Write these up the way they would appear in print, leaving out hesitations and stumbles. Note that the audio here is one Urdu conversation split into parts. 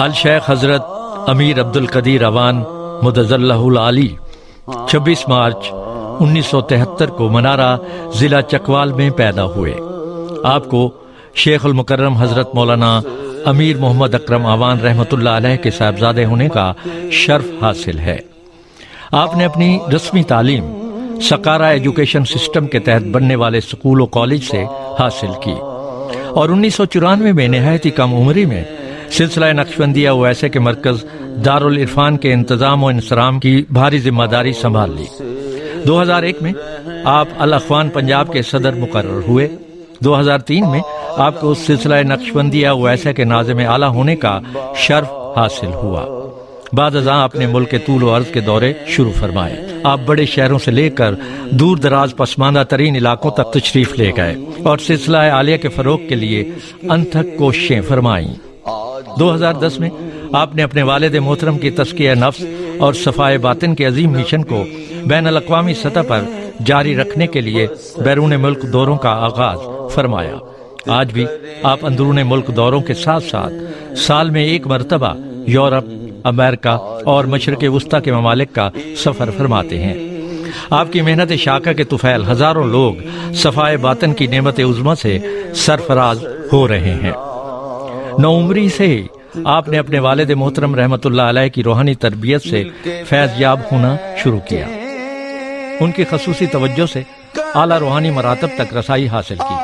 الشیخ حضرت امیر عبد القدیر اوان مدظ اللہ العالی 26 مارچ 1973 کو منارہ ضلع چکوال میں پیدا ہوئے۔ آپ کو شیخ المکرم حضرت مولانا امیر محمد اکرم اوان رحمۃ اللہ علیہ کے صاحبزادے ہونے کا شرف حاصل ہے۔ آپ نے اپنی رسمی تعلیم سکارا ایجوکیشن سسٹم کے تحت بننے والے سکول و کالج سے حاصل کی اور 1994 میں نہایت ہی کم عمری میں سلسلہ نقشبندیہ اویسے کے مرکز دارالعرفان کے انتظام و انصرام کی بھاری ذمہ داری سنبھال لی۔ 2001 میں آپ الاخوان پنجاب کے صدر مقرر ہوئے۔ 2003 میں آپ کو سلسلہ نقشبندیہ اویسے کے ناظم اعلیٰ ہونے کا شرف حاصل ہوا۔ بعد ازاں آپ نے ملک کے طول و عرض کے دورے شروع فرمائے۔ آپ بڑے شہروں سے لے کر دور دراز پسماندہ ترین علاقوں تک تشریف لے گئے اور سلسلہ عالیہ کے فروغ کے لیے انتھک کوششیں فرمائیں۔ 2010 میں آپ نے اپنے والد محترم کی تزکیہ نفس اور صفائے باطن کے عظیم مشن کو بین الاقوامی سطح پر جاری رکھنے کے لیے بیرون ملک دوروں کا آغاز فرمایا۔ آج بھی آپ اندرون ملک دوروں کے ساتھ ساتھ سال میں ایک مرتبہ یورپ، امریکہ اور مشرق وسطیٰ کے ممالک کا سفر فرماتے ہیں۔ آپ کی محنت شاقہ کے طفیل ہزاروں لوگ صفائے باطن کی نعمت عظمی سے سرفراز ہو رہے ہیں۔ نوعمری سے ہی آپ نے اپنے والد محترم رحمۃ اللہ علیہ کی روحانی تربیت سے فیض یاب ہونا شروع کیا۔ ان کی خصوصی توجہ سے اعلیٰ روحانی مراتب تک رسائی حاصل کی۔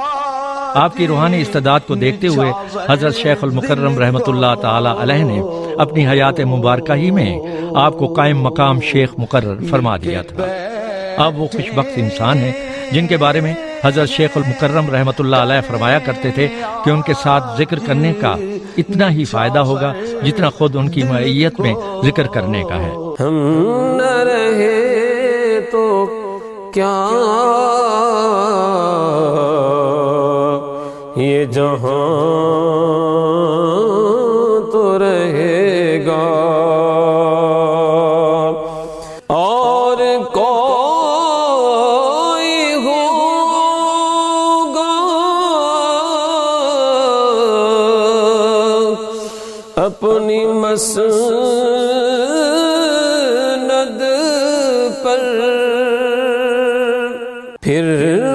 آپ کی روحانی استعداد کو دیکھتے ہوئے حضرت شیخ المکرم رحمۃ اللہ تعالی علیہ نے اپنی حیات مبارکہ ہی میں آپ کو قائم مقام شیخ مقرر فرما دیا تھا۔ اب وہ خوش بخت انسان ہیں جن کے بارے میں حضرت شیخ المکرم رحمۃ اللہ علیہ فرمایا کرتے تھے کہ ان کے ساتھ ذکر کرنے کا اتنا ہی فائدہ ہوگا جتنا خود ان کی معیت میں ذکر کرنے کا ہے۔ ہم نہ رہے تو کیا یہ جہاں تو رہے گا، اور کوئی ہوگا اپنی مسند پر، پھر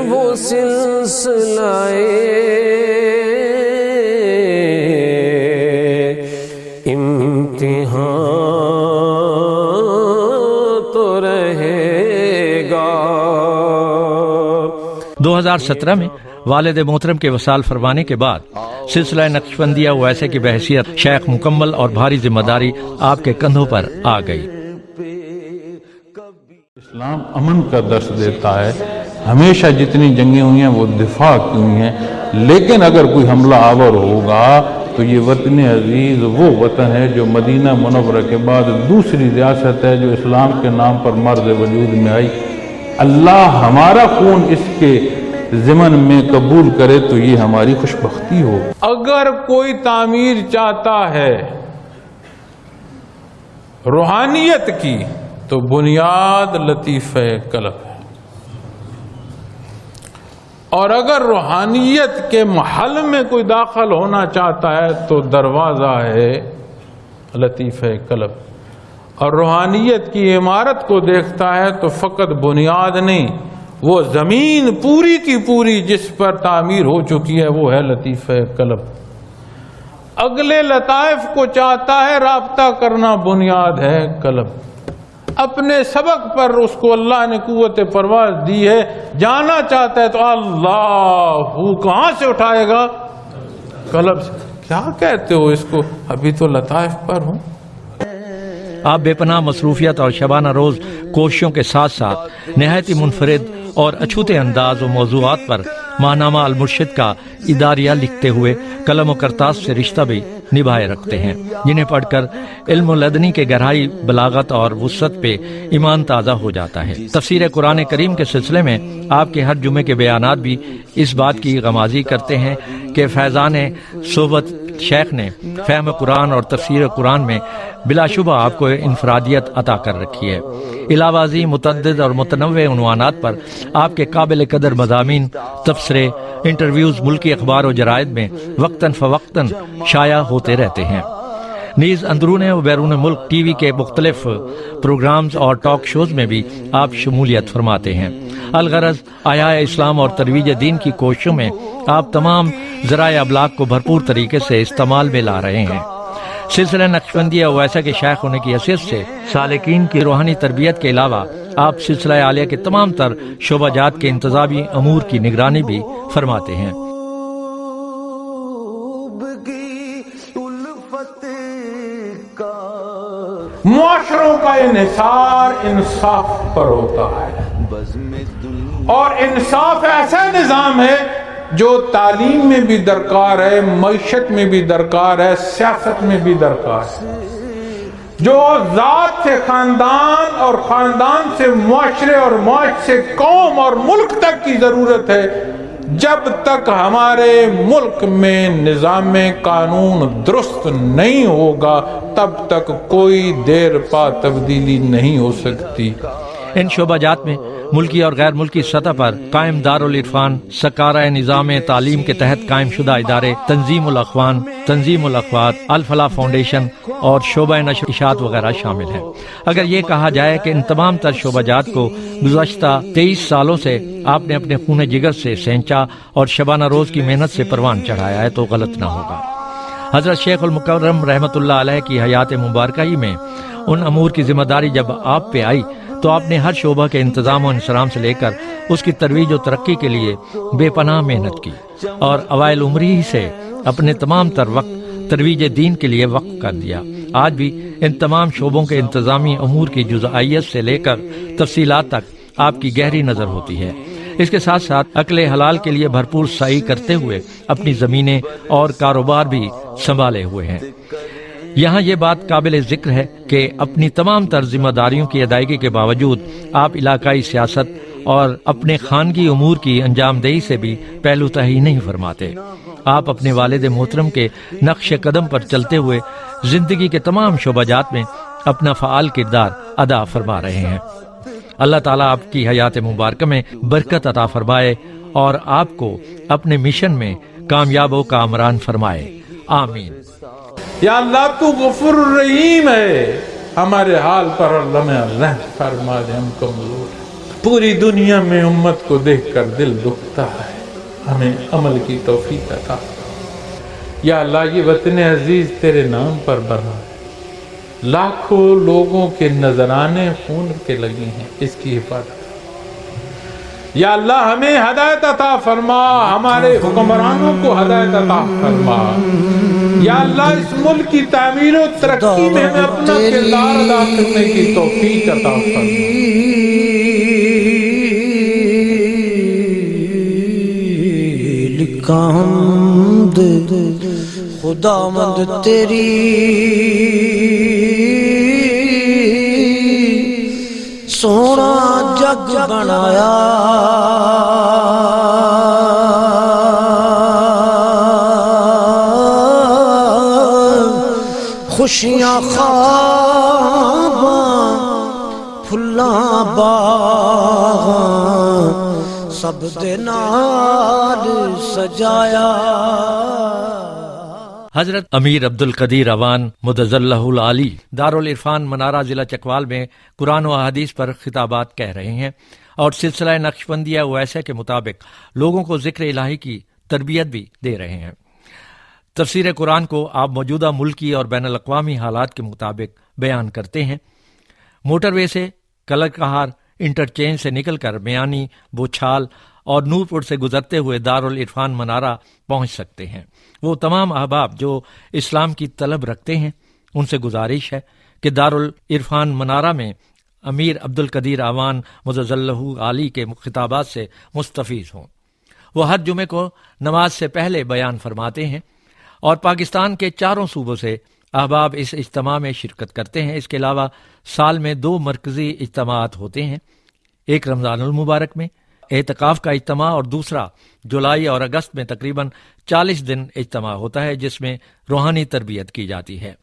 وہ سلسلہ امتحان تو رہے گا۔ 2017 میں والد محترم کے وصال فرمانے کے بعد سلسلہ نقشبندیہ اویسے کی بحیثیت شیخ مکمل اور بھاری ذمہ داری آپ کے کندھوں پر آ گئی۔ اسلام امن کا درس دیتا ہے۔ ہمیشہ جتنی جنگیں ہوئی ہیں وہ دفاع کی ہوئی ہیں، لیکن اگر کوئی حملہ آور ہوگا تو یہ وطن عزیز وہ وطن ہے جو مدینہ منورہ کے بعد دوسری ریاست ہے جو اسلام کے نام پر مرز وجود میں آئی۔ اللہ ہمارا خون اس کے ضمن میں قبول کرے تو یہ ہماری خوش بختی ہو۔ اگر کوئی تعمیر چاہتا ہے روحانیت کی تو بنیاد لطیفہ قلب ہے، اور اگر روحانیت کے محل میں کوئی داخل ہونا چاہتا ہے تو دروازہ ہے لطیفہ قلب، اور روحانیت کی عمارت کو دیکھتا ہے تو فقط بنیاد نہیں، وہ زمین پوری کی پوری جس پر تعمیر ہو چکی ہے وہ ہے لطیفہ قلب۔ اگلے لطائف کو چاہتا ہے رابطہ کرنا، بنیاد ہے قلب۔ اپنے سبق پر اس کو اللہ نے قوت پرواز دی ہے، جانا چاہتا ہے تو اللہ کہاں سے اٹھائے گا؟ قلب سے۔ کیا کہتے ہو اس کو؟ ابھی تو لطائف پر ہوں۔ آپ بے پناہ مصروفیت اور شبانہ روز کوششوں کے ساتھ ساتھ نہایت ہی منفرد اور اچھوتے انداز و موضوعات پر ماہنامہ المرشد کا اداریہ لکھتے ہوئے قلم و کرتاس سے رشتہ بھی نبھائے رکھتے ہیں، جنہیں پڑھ کر علم و لدنی کے گہرائی، بلاغت اور وسعت پہ ایمان تازہ ہو جاتا ہے۔ تفسیر قرآن کریم کے سلسلے میں آپ کے ہر جمعے کے بیانات بھی اس بات کی غمازی کرتے ہیں کہ فیضان صحبت شیخ نے فہم قرآن اور تفسیر قرآن میں بلا شبہ آپ کو انفرادیت عطا کر رکھی ہے۔ علاوہ ازیں متعدد اور متنوع عنوانات پر آپ کے قابل قدر مضامین، تبصرے، انٹرویوز ملکی اخبار و جرائد میں وقتاً فوقتاً شائع ہوتے رہتے ہیں۔ نیز اندرون و بیرون ملک ٹی وی کے مختلف پروگرامز اور ٹاک شوز میں بھی آپ شمولیت فرماتے ہیں۔ الغرض احیاء اسلام اور ترویج دین کی کوششوں میں آپ تمام ذرائع ابلاغ کو بھرپور طریقے سے استعمال میں لا رہے ہیں۔ سلسلہ نقشبندیہ اویسہ کے شیخ ہونے کی حیثیت سے سالکین کی روحانی تربیت کے علاوہ آپ سلسلہ عالیہ کے تمام تر شعبہ جات کے انتظامی امور کی نگرانی بھی فرماتے ہیں۔ معاشروں کا انحصار انصاف پر ہوتا ہے، اور انصاف ایسا نظام ہے جو تعلیم میں بھی درکار ہے، معیشت میں بھی درکار ہے، سیاست میں بھی درکار ہے، جو ذات سے خاندان اور خاندان سے معاشرے اور معاشرے سے قوم اور ملک تک کی ضرورت ہے۔ جب تک ہمارے ملک میں نظام قانون درست نہیں ہوگا تب تک کوئی دیر پا تبدیلی نہیں ہو سکتی۔ ان شعبہ جات میں ملکی اور غیر ملکی سطح پر قائم دارالعرفان، سکارہ نظام تعلیم کے تحت قائم شدہ ادارے، تنظیم الاخوان، تنظیم الاخوات، الفلاح فاؤنڈیشن اور شعبہ نشر اشاعت وغیرہ شامل ہیں۔ اگر یہ کہا جائے کہ ان تمام تر شعبہ جات کو گزشتہ 23 سالوں سے آپ نے اپنے خون جگر سے سینچا اور شبانہ روز کی محنت سے پروان چڑھایا ہے تو غلط نہ ہوگا۔ حضرت شیخ المکرم رحمۃ اللہ علیہ کی حیات مبارکہ ہی میں ان امور کی ذمہ داری جب آپ پہ آئی تو آپ نے ہر شعبہ کے انتظام و انصرام سے لے کر اس کی ترویج و ترقی کے لیے بے پناہ محنت کی، اور اوائل عمری ہی سے اپنے تمام تر وقت ترویج دین کے لیے وقف کر دیا۔ آج بھی ان تمام شعبوں کے انتظامی امور کی جزئیات سے لے کر تفصیلات تک آپ کی گہری نظر ہوتی ہے۔ اس کے ساتھ ساتھ عقل حلال کے لیے بھرپور سعی کرتے ہوئے اپنی زمینیں اور کاروبار بھی سنبھالے ہوئے ہیں۔ یہاں یہ بات قابل ذکر ہے کہ اپنی تمام تر ذمہ داریوں کی ادائیگی کے باوجود آپ علاقائی سیاست اور اپنے خانگی امور کی انجام دہی سے بھی پہلو تہی نہیں فرماتے۔ آپ اپنے والد محترم کے نقش قدم پر چلتے ہوئے زندگی کے تمام شعبہ جات میں اپنا فعال کردار ادا فرما رہے ہیں۔ اللہ تعالیٰ آپ کی حیات مبارکہ میں برکت عطا فرمائے اور آپ کو اپنے مشن میں کامیاب و کامران فرمائے، آمین۔ یا اللہ تو غفور الرحیم ہے، ہمارے حال پر رحم فرما دے، ہم کمزور ہیں، پوری دنیا میں امت کو دیکھ کر دل دکھتا ہے، ہمیں عمل کی توفیق عطا فرما۔ یا اللہ یہ وطن عزیز تیرے نام پر بنا ہے، لاکھوں لوگوں کے نذرانے خون کے لگے ہیں، اس کی حفاظت۔ یا اللہ ہمیں ہدایت عطا فرما، ہمارے حکمرانوں کو ہدایت عطا فرما۔ یا اللہ اس ملک کی تعمیر و ترقی میں ہمیں اپنا کردار ادا کرنے کی توفیق عطا فرما۔ لکھا حمد خداوند تیری، سونا جگ بنایا، خوشیاں خواباں پھلاں باغاں سب دے نال سجایا۔ حضرت امیر عبدالقدیر اوان مدظلہ العالی دارالعرفان منارہ ضلع چکوال میں قرآن و احادیث پر خطابات کہہ رہے ہیں اور سلسلہ نقشبندیہ اویسہ کے مطابق لوگوں کو ذکر الہی کی تربیت بھی دے رہے ہیں۔ تفسیر قرآن کو آپ موجودہ ملکی اور بین الاقوامی حالات کے مطابق بیان کرتے ہیں۔ موٹر وے سے کلر کہار انٹرچینج سے نکل کر میانی، بوچھال اور نور پور سے گزرتے ہوئے دارالعرفان منارہ پہنچ سکتے ہیں۔ وہ تمام احباب جو اسلام کی طلب رکھتے ہیں ان سے گزارش ہے کہ دارالعرفان منارہ میں امیر عبدالقدیر اوان مدظلہ العالی کے خطابات سے مستفیض ہوں۔ وہ ہر جمعے کو نماز سے پہلے بیان فرماتے ہیں اور پاکستان کے چاروں صوبوں سے احباب اس اجتماع میں شرکت کرتے ہیں۔ اس کے علاوہ سال میں 2 مرکزی اجتماعات ہوتے ہیں، ایک رمضان المبارک میں اعتکاف کا اجتماع اور دوسرا جولائی اور اگست میں تقریباً 40 دن اجتماع ہوتا ہے جس میں روحانی تربیت کی جاتی ہے۔